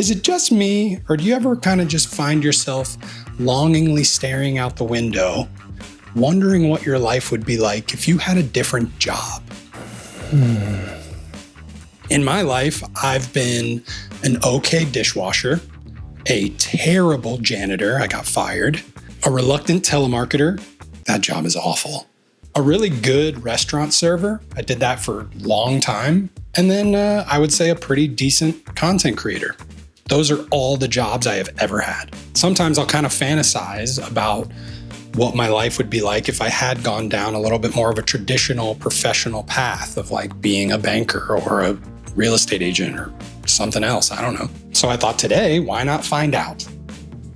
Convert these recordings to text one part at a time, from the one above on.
Is it just me, or do you ever kind of just find yourself longingly staring out the window, wondering what your life would be like if you had a different job? In my life, I've been an okay dishwasher, a terrible janitor, I got fired, a reluctant telemarketer, that job is awful, a really good restaurant server, I did that for a long time, and then I would say a pretty decent content creator. Those are all the jobs I have ever had. Sometimes I'll kind of fantasize about what my life would be like if I had gone down a little bit more of a traditional professional path of like being a banker or a real estate agent or something else, I don't know. So I thought today, why not find out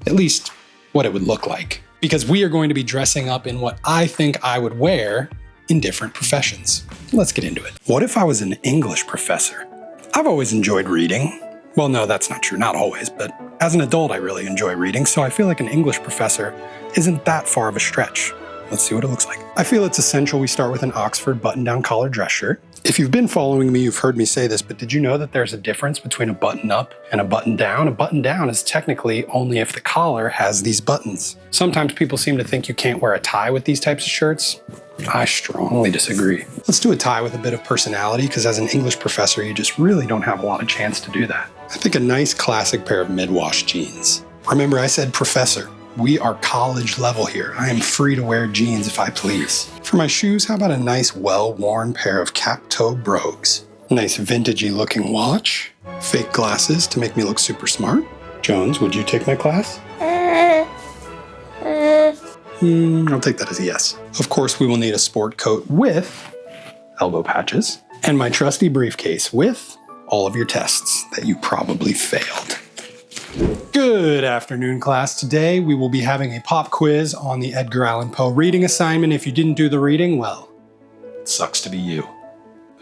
at least what it would look like? Because we are going to be dressing up in what I think I would wear in different professions. Let's get into it. What if I was an English professor? I've always enjoyed reading. Well, no, that's not true, not always, but as an adult, I really enjoy reading, so I feel like an English professor isn't that far of a stretch. Let's see what it looks like. I feel it's essential we start with an Oxford button-down collar dress shirt. If you've been following me, you've heard me say this, but did you know that there's a difference between a button-up and a button-down? A button-down is technically only if the collar has these buttons. Sometimes people seem to think you can't wear a tie with these types of shirts. I strongly disagree. Let's do a tie with a bit of personality, because as an English professor, you just really don't have a lot of chance to do that. I think a nice classic pair of mid-wash jeans. Remember, I said professor. We are college level here. I am free to wear jeans if I please. For my shoes, how about a nice well-worn pair of cap-toe brogues? Nice vintagey looking watch. Fake glasses to make me look super smart. Jones, would you take my class? I'll take that as a yes. Of course, we will need a sport coat with elbow patches and my trusty briefcase with all of your tests that you probably failed. Good afternoon, class. Today we will be having a pop quiz on the Edgar Allan Poe reading assignment. If you didn't do the reading, well, it sucks to be you.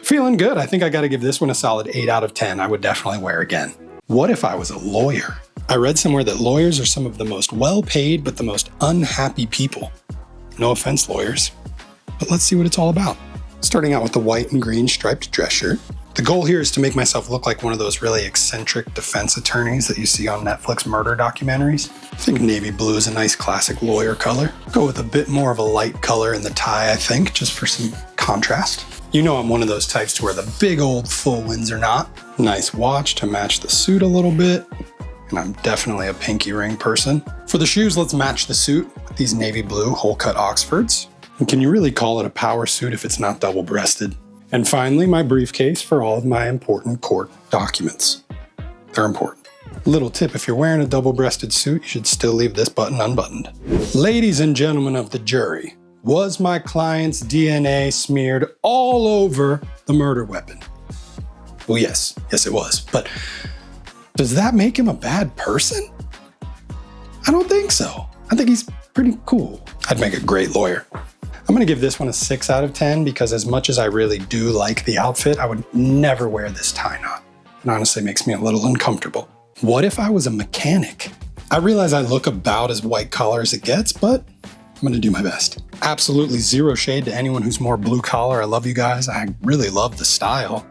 Feeling good. I think I got to give this one a solid 8 out of 10. I would definitely wear again. What if I was a lawyer? I read somewhere that lawyers are some of the most well-paid but the most unhappy people. No offense, lawyers, but let's see what it's all about. Starting out with the white and green striped dress shirt. The goal here is to make myself look like one of those really eccentric defense attorneys that you see on Netflix murder documentaries. I think navy blue is a nice classic lawyer color. Go with a bit more of a light color in the tie, I think, just for some contrast. You know I'm one of those types to wear the big old full Windsor knot. Nice watch to match the suit a little bit. And I'm definitely a pinky ring person. For the shoes, let's match the suit with these navy blue hole-cut Oxfords. And can you really call it a power suit if it's not double-breasted? And finally, my briefcase for all of my important court documents. They're important. Little tip, if you're wearing a double-breasted suit, you should still leave this button unbuttoned. Ladies and gentlemen of the jury, was my client's DNA smeared all over the murder weapon? Well, yes it was, but does that make him a bad person? I don't think so. I think he's pretty cool. I'd make a great lawyer. I'm gonna give this one a 6 out of 10 because as much as I really do like the outfit, I would never wear this tie knot. It honestly makes me a little uncomfortable. What if I was a mechanic? I realize I look about as white collar as it gets, but I'm gonna do my best. Absolutely zero shade to anyone who's more blue collar. I love you guys. I really love the style.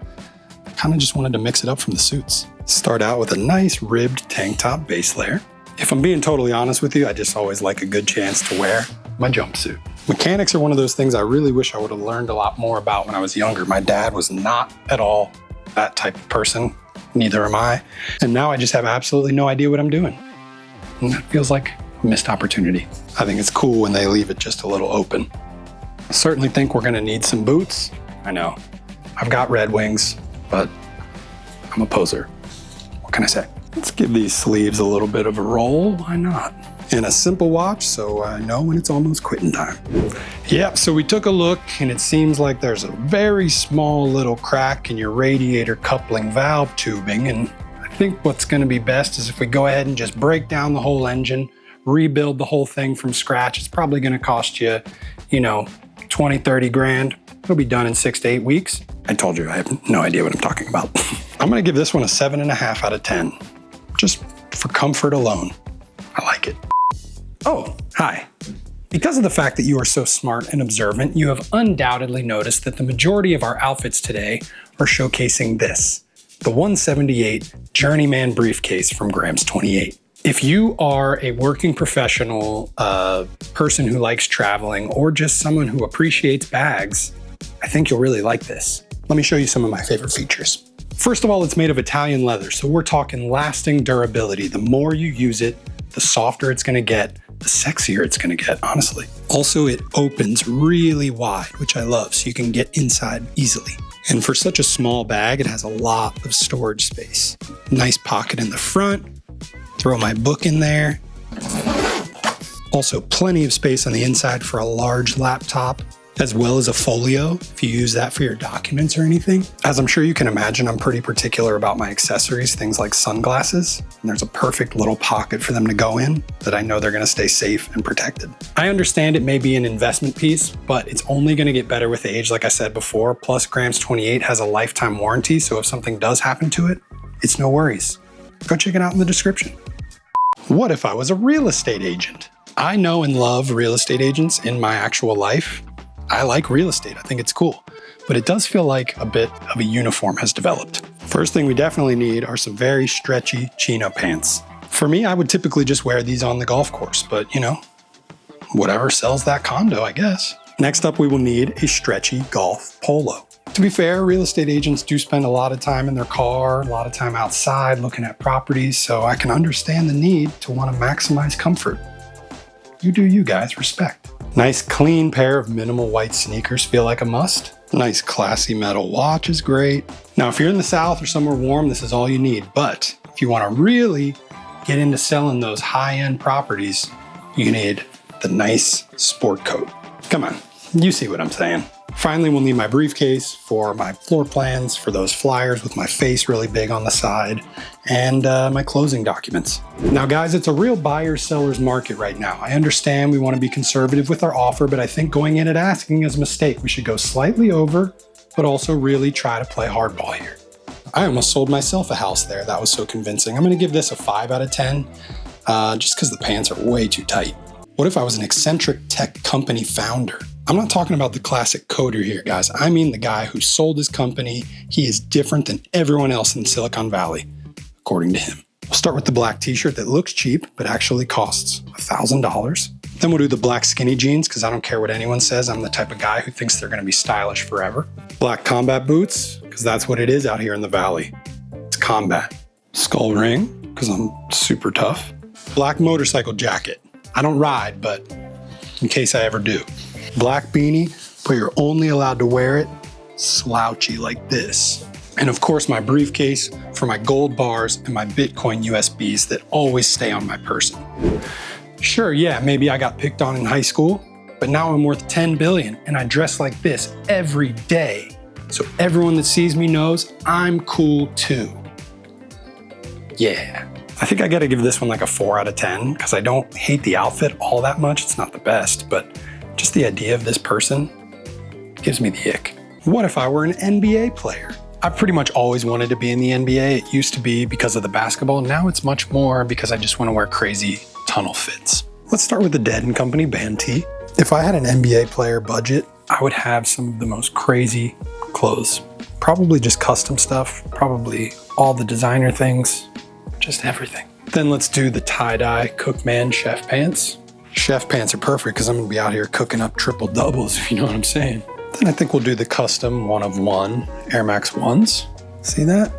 I kind of just wanted to mix it up from the suits. Start out with a nice ribbed tank top base layer. If I'm being totally honest with you, I just always like a good chance to wear my jumpsuit. Mechanics are one of those things I really wish I would have learned a lot more about when I was younger. My dad was not at all that type of person. Neither am I. And now I just have absolutely no idea what I'm doing. And that feels like a missed opportunity. I think it's cool when they leave it just a little open. I certainly think we're gonna need some boots. I know, I've got Red Wings, but I'm a poser. What can I say? Let's give these sleeves a little bit of a roll. Why not? And a simple watch so I know when it's almost quitting time. Yep, so we took a look and it seems like there's a very small little crack in your radiator coupling valve tubing. And I think what's gonna be best is if we go ahead and just break down the whole engine, rebuild the whole thing from scratch. It's probably gonna cost you, 20, 30 grand. It'll be done in 6 to 8 weeks. I told you I have no idea what I'm talking about. I'm gonna give this one a 7.5 out of 10, just for comfort alone. I like it. Oh, hi. Because of the fact that you are so smart and observant, you have undoubtedly noticed that the majority of our outfits today are showcasing this, the 178 Journeyman briefcase from Grams 28. If you are a working professional, person who likes traveling, or just someone who appreciates bags, I think you'll really like this. Let me show you some of my favorite features. First of all, it's made of Italian leather, so we're talking lasting durability. The more you use it, the softer it's gonna get, the sexier it's gonna get, honestly. Also, it opens really wide, which I love, so you can get inside easily. And for such a small bag, it has a lot of storage space. Nice pocket in the front, throw my book in there. Also, plenty of space on the inside for a large laptop, as well as a folio if you use that for your documents or anything. As I'm sure you can imagine, I'm pretty particular about my accessories, things like sunglasses, and there's a perfect little pocket for them to go in that I know they're gonna stay safe and protected. I understand it may be an investment piece, but it's only gonna get better with age, like I said before. Plus, Grams 28 has a lifetime warranty, so if something does happen to it, it's no worries. Go check it out in the description. What if I was a real estate agent? I know and love real estate agents in my actual life. I like real estate, I think it's cool, but it does feel like a bit of a uniform has developed. First thing we definitely need are some very stretchy chino pants. For me, I would typically just wear these on the golf course, but you know, whatever sells that condo, I guess. Next up, we will need a stretchy golf polo. To be fair, real estate agents do spend a lot of time in their car, a lot of time outside looking at properties, so I can understand the need to want to maximize comfort. You do you guys, respect. Nice clean pair of minimal white sneakers feel like a must. Nice classy metal watch is great. Now, if you're in the South or somewhere warm, this is all you need. But if you want to really get into selling those high-end properties, you need the nice sport coat. Come on, you see what I'm saying. Finally, we'll need my briefcase for my floor plans, for those flyers with my face really big on the side, and my closing documents. Now guys, it's a real buyer-seller's market right now. I understand we want to be conservative with our offer, but I think going in and asking is a mistake. We should go slightly over, but also really try to play hardball here. I almost sold myself a house there. That was so convincing. I'm going to give this a 5 out of 10, just because the pants are way too tight. What if I was an eccentric tech company founder? I'm not talking about the classic coder here, guys. I mean the guy who sold his company. He is different than everyone else in Silicon Valley, according to him. We'll start with the black t-shirt that looks cheap, but actually costs $1,000. Then we'll do the black skinny jeans, because I don't care what anyone says. I'm the type of guy who thinks they're gonna be stylish forever. Black combat boots, because that's what it is out here in the Valley. It's combat. Skull ring, because I'm super tough. Black motorcycle jacket. I don't ride, but in case I ever do. Black beanie, but you're only allowed to wear it slouchy like this. And of course, my briefcase for my gold bars and my Bitcoin USBs that always stay on my person. Sure, yeah, maybe I got picked on in high school, but now I'm worth 10 billion and I dress like this every day. So everyone that sees me knows I'm cool too. Yeah. I think I gotta give this one like a 4 out of 10 because I don't hate the outfit all that much. It's not the best, but just the idea of this person gives me the ick. What if I were an NBA player? I've pretty much always wanted to be in the NBA. It used to be because of the basketball. Now it's much more because I just want to wear crazy tunnel fits. Let's start with the Dead & Company band tee. If I had an NBA player budget, I would have some of the most crazy clothes. Probably just custom stuff, probably all the designer things, just everything. Then let's do the tie-dye Cookman chef pants. Chef pants are perfect because I'm gonna be out here cooking up triple doubles, if you know what I'm saying. Then I think we'll do the custom 1 of 1 Air Max 1s. See that?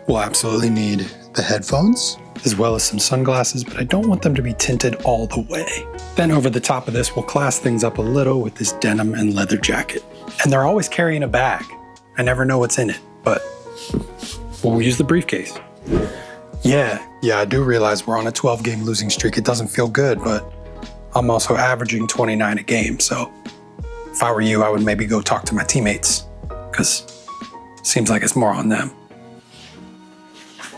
We'll absolutely need the headphones as well as some sunglasses, but I don't want them to be tinted all the way. Then over the top of this, we'll class things up a little with this denim and leather jacket. And they're always carrying a bag. I never know what's in it, but we'll use the briefcase. Yeah, I do realize we're on a 12-game losing streak. It doesn't feel good, but I'm also averaging 29 a game, so if I were you, I would maybe go talk to my teammates, because it seems like it's more on them.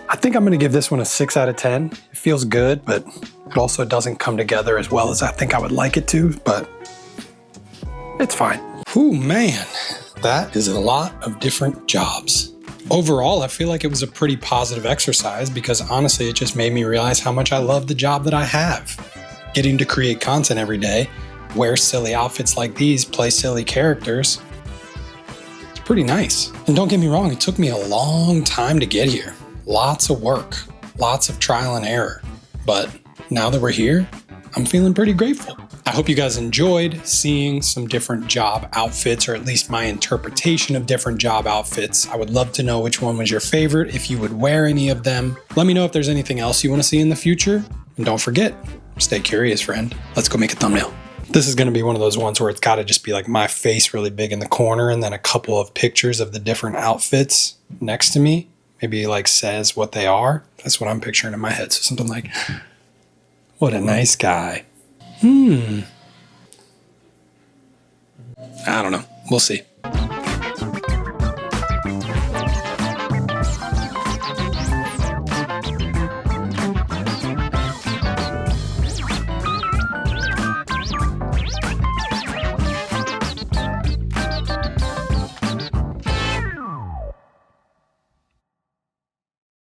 I think I'm gonna give this one a 6 out of 10. It feels good, but it also doesn't come together as well as I think I would like it to, but it's fine. Ooh, man, that is a lot of different jobs. Overall, I feel like it was a pretty positive exercise because honestly, it just made me realize how much I love the job that I have. Getting to create content every day, wear silly outfits like these, play silly characters. It's pretty nice. And don't get me wrong, it took me a long time to get here. Lots of work, lots of trial and error. But now that we're here, I'm feeling pretty grateful. I hope you guys enjoyed seeing some different job outfits, or at least my interpretation of different job outfits. I would love to know which one was your favorite, if you would wear any of them. Let me know if there's anything else you want to see in the future. And don't forget, stay curious, friend. Let's go make a thumbnail. This is going to be one of those ones where it's got to just be like my face really big in the corner and then a couple of pictures of the different outfits next to me. Maybe like says what they are. That's what I'm picturing in my head. So something like, what a nice guy. I don't know. We'll see.